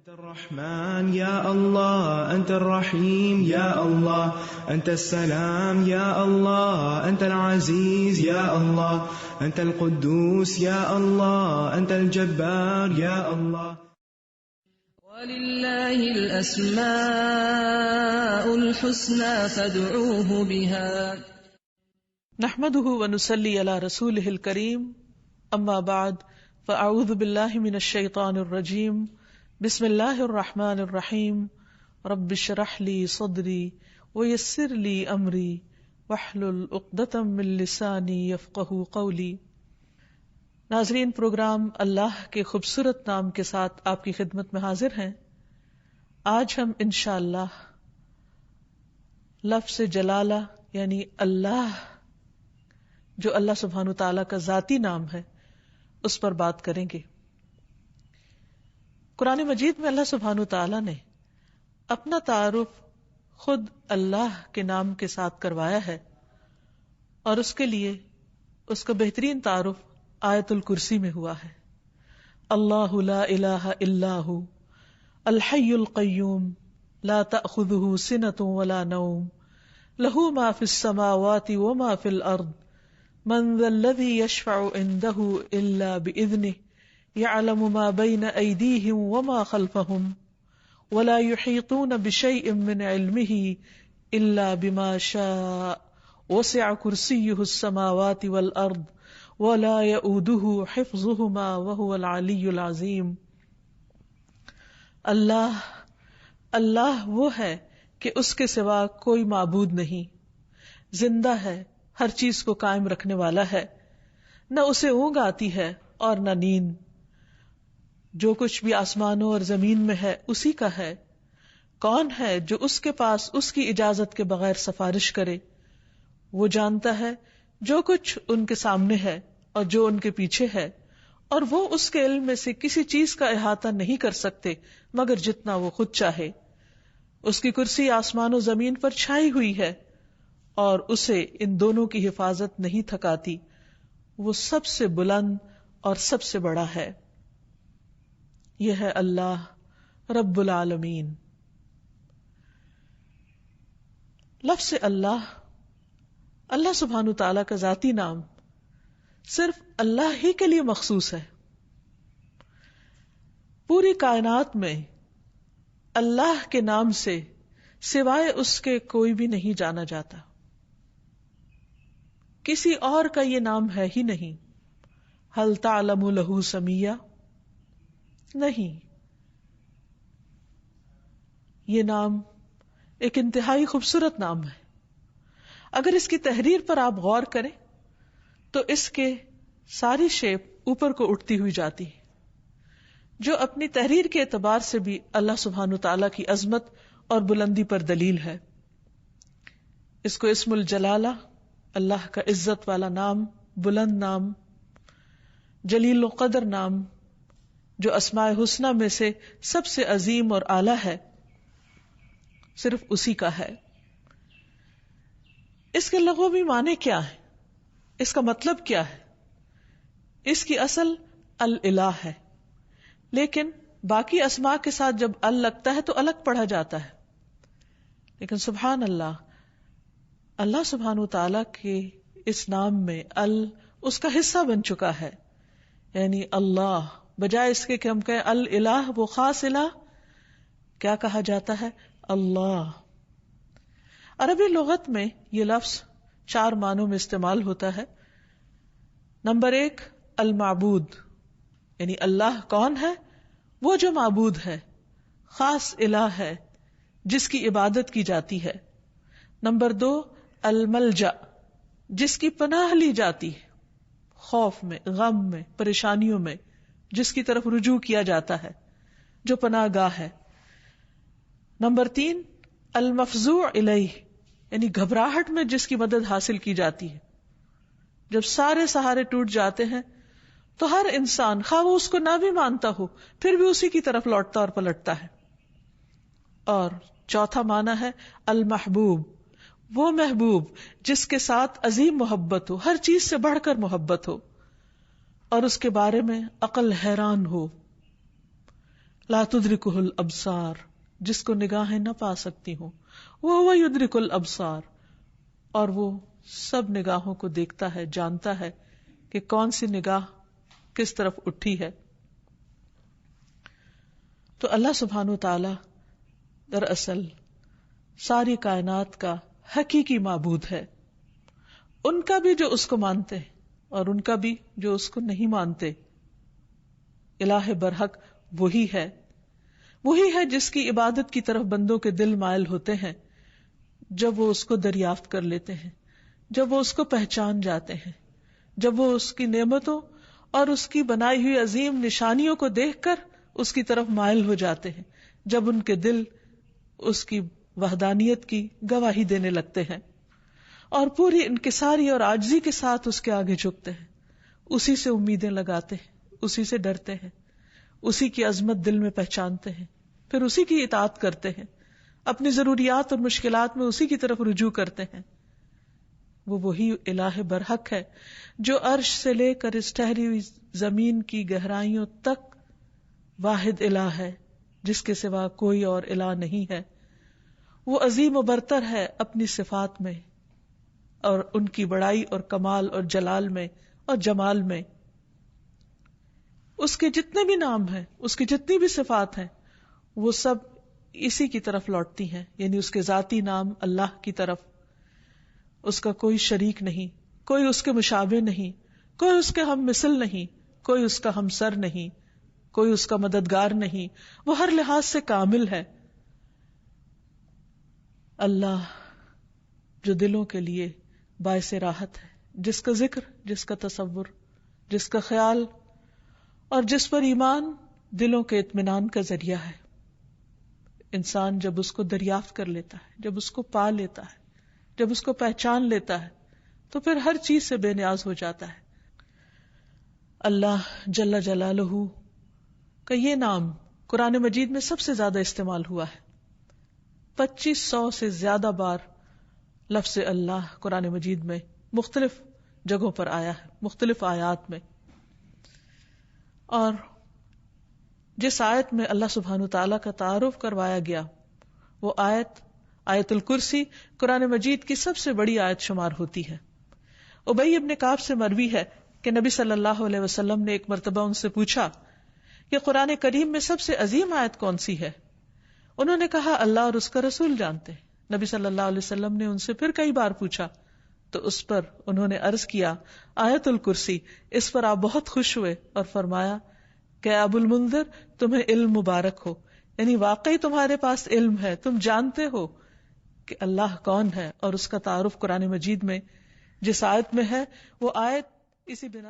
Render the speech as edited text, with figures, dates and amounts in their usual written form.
أنت الرحمن يا الله أنت الرحيم يا الله أنت السلام يا الله أنت العزيز يا الله أنت القدوس يا الله أنت الجبار يا الله. ولله الأسماء الحسنى فادعوه بها. نحمده ونصلي على رسوله الكريم اما بعد فاعوذ بالله من الشيطان الرجيم بسم الله الرحمن الرحيم رب اشرح لي صدري ويسر لي امري واحلل عقدة من لساني يفقهوا قولي. ناظرین، پروگرام اللہ کے خوبصورت نام کے ساتھ آپ کی خدمت میں حاضر ہیں. آج ہم انشاءاللہ لفظ جلالہ یعنی اللہ، جو اللہ سبحانہ تعالیٰ کا ذاتی نام ہے، اس پر بات کریں گے. قرآن مجید میں اللہ سبحانہ تعالیٰ نے اپنا تعارف خود اللہ کے نام کے ساتھ کروایا ہے، اور اس کے لیے اس کا بہترین تعارف آیت الکرسی میں ہوا ہے. اللہ لا الہ الا ہو الحی القیوم لا تأخذہ سنۃ ولا نوم لہ ما فی السماوات وما فی الارض من ذا الذی یشفع عنده الا بإذنہ يعلم ما بين أيديهم وما خلفهم ولا يحيطون بشيء من علمه إلا بما شاء وسع كرسيه السماوات والأرض ولا يؤوده حفظهما وهو العلي العظيم. اللہ وہ ہے کہ اس کے سوا کوئی معبود نہیں، زندہ ہے، ہر چیز کو قائم رکھنے والا ہے، نہ اسے اونگ آتی ہے اور نہ نیند. جو کچھ بھی آسمانوں اور زمین میں ہے اسی کا ہے. کون ہے جو اس کے پاس اس کی اجازت کے بغیر سفارش کرے؟ وہ جانتا ہے جو کچھ ان کے سامنے ہے اور جو ان کے پیچھے ہے، اور وہ اس کے علم میں سے کسی چیز کا احاطہ نہیں کر سکتے مگر جتنا وہ خود چاہے. اس کی کرسی آسمان و زمین پر چھائی ہوئی ہے اور اسے ان دونوں کی حفاظت نہیں تھکاتی. وہ سب سے بلند اور سب سے بڑا ہے. یہ ہے اللہ رب العالمین. لفظ اللہ سبحانہ تعالیٰ کا ذاتی نام صرف اللہ ہی کے لیے مخصوص ہے. پوری کائنات میں اللہ کے نام سے سوائے اس کے کوئی بھی نہیں جانا جاتا. کسی اور کا یہ نام ہے ہی نہیں. هل تعلم له سمیہ؟ نہیں. یہ نام ایک انتہائی خوبصورت نام ہے. اگر اس کی تحریر پر آپ غور کریں تو اس کے ساری شیپ اوپر کو اٹھتی ہوئی جاتی ہے، جو اپنی تحریر کے اعتبار سے بھی اللہ سبحانہ تعالیٰ کی عظمت اور بلندی پر دلیل ہے. اس کو اسم الجلالہ، اللہ کا عزت والا نام، بلند نام، جلیل القدر نام، جو اسماء حسنہ میں سے سب سے عظیم اور اعلیٰ ہے، صرف اسی کا ہے. اس کے لغوی معنی کیا ہے؟ اس کا مطلب کیا ہے؟ اس کی اصل الالہ ہے، لیکن باقی اسماء کے ساتھ جب ال لگتا ہے تو الگ پڑھا جاتا ہے. لیکن سبحان اللہ، اللہ سبحانہ تعالیٰ کے اس نام میں ال اس کا حصہ بن چکا ہے. یعنی اللہ بجائے اس کے کہ ہم کہیں الالہ، وہ خاص الہ، کیا کہا جاتا ہے؟ اللہ. عربی لغت میں یہ لفظ 4 معنوں میں استعمال ہوتا ہے. نمبر 1 المعبود، یعنی اللہ کون ہے؟ وہ جو معبود ہے، خاص الہ ہے جس کی عبادت کی جاتی ہے. نمبر 2 الملجا، جس کی پناہ لی جاتی ہے، خوف میں، غم میں، پریشانیوں میں جس کی طرف رجوع کیا جاتا ہے، جو پناہ گاہ ہے. نمبر 3 المفزوع الیہ، یعنی گھبراہٹ میں جس کی مدد حاصل کی جاتی ہے. جب سارے سہارے ٹوٹ جاتے ہیں تو ہر انسان، خواہ وہ اس کو نہ بھی مانتا ہو، پھر بھی اسی کی طرف لوٹتا اور پلٹتا ہے. اور چوتھا معنی ہے المحبوب، وہ محبوب جس کے ساتھ عظیم محبت ہو، ہر چیز سے بڑھ کر محبت ہو، اور اس کے بارے میں عقل حیران ہو. لا تدرکہ الابصار، جس کو نگاہیں نہ پا سکتی ہوں، وہ یدرک الابصار، اور وہ سب نگاہوں کو دیکھتا ہے، جانتا ہے کہ کون سی نگاہ کس طرف اٹھی ہے۔ تو اللہ سبحانہ وتعالی دراصل ساری کائنات کا حقیقی معبود ہے، ان کا بھی جو اس کو مانتے ہیں اور ان کا بھی جو اس کو نہیں مانتے۔ الہ برحق وہی ہے جس کی عبادت کی طرف بندوں کے دل مائل ہوتے ہیں جب وہ اس کو دریافت کر لیتے ہیں، جب وہ اس کو پہچان جاتے ہیں، جب وہ اس کی نعمتوں اور اس کی بنائی ہوئی عظیم نشانیوں کو دیکھ کر اس کی طرف مائل ہو جاتے ہیں، جب ان کے دل اس کی وحدانیت کی گواہی دینے لگتے ہیں اور پوری انکساری اور عاجزی کے ساتھ اس کے آگے جھکتے ہیں، اسی سے امیدیں لگاتے ہیں، اسی سے ڈرتے ہیں، اسی کی عظمت دل میں پہچانتے ہیں، پھر اسی کی اطاعت کرتے ہیں، اپنی ضروریات اور مشکلات میں اسی کی طرف رجوع کرتے ہیں۔ وہ وہی الہ برحق ہے جو عرش سے لے کر اس ٹھہری ہوئی زمین کی گہرائیوں تک واحد الہ ہے، جس کے سوا کوئی اور الہ نہیں ہے۔ وہ عظیم و برتر ہے اپنی صفات میں اور ان کی بڑائی اور کمال اور جلال میں اور جمال میں۔ اس کے جتنے بھی نام ہیں، اس کی جتنی بھی صفات ہیں، وہ سب اسی کی طرف لوٹتی ہیں، یعنی اس کے ذاتی نام اللہ کی طرف۔ اس کا کوئی شریک نہیں، کوئی اس کے مشابہ نہیں، کوئی اس کے ہم مثل نہیں، کوئی اس کا ہمسر نہیں، کوئی اس کا مددگار نہیں، وہ ہر لحاظ سے کامل ہے۔ اللہ جو دلوں کے لیے باعث راحت ہے، جس کا ذکر، جس کا تصور، جس کا خیال اور جس پر ایمان دلوں کے اطمینان کا ذریعہ ہے۔ انسان جب اس کو دریافت کر لیتا ہے، جب اس کو پا لیتا ہے، جب اس کو پہچان لیتا ہے، تو پھر ہر چیز سے بے نیاز ہو جاتا ہے۔ اللہ جل جلالہ کا یہ نام قرآن مجید میں سب سے زیادہ استعمال ہوا ہے، 2500 سے زیادہ بار لفظ اللہ قرآن مجید میں مختلف جگہوں پر آیا ہے، مختلف آیات میں۔ اور جس آیت میں اللہ سبحانہ تعالیٰ کا تعارف کروایا گیا، وہ آیت الکرسی قرآن مجید کی سب سے بڑی آیت شمار ہوتی ہے۔ ابی ابن کعب سے مروی ہے کہ نبی صلی اللہ علیہ وسلم نے ایک مرتبہ ان سے پوچھا کہ قرآن کریم میں سب سے عظیم آیت کون سی ہے؟ انہوں نے کہا اللہ اور اس کا رسول جانتے ہیں۔ نبی صلی اللہ علیہ وسلم نے ان سے پھر کئی بار پوچھا تو اس پر انہوں نے عرض کیا آیت الکرسی۔ اس پر آپ بہت خوش ہوئے اور فرمایا کہ ابو المنذر تمہیں علم مبارک ہو، یعنی واقعی تمہارے پاس علم ہے، تم جانتے ہو کہ اللہ کون ہے، اور اس کا تعارف قرآن مجید میں جس آیت میں ہے وہ آیت اسی بنا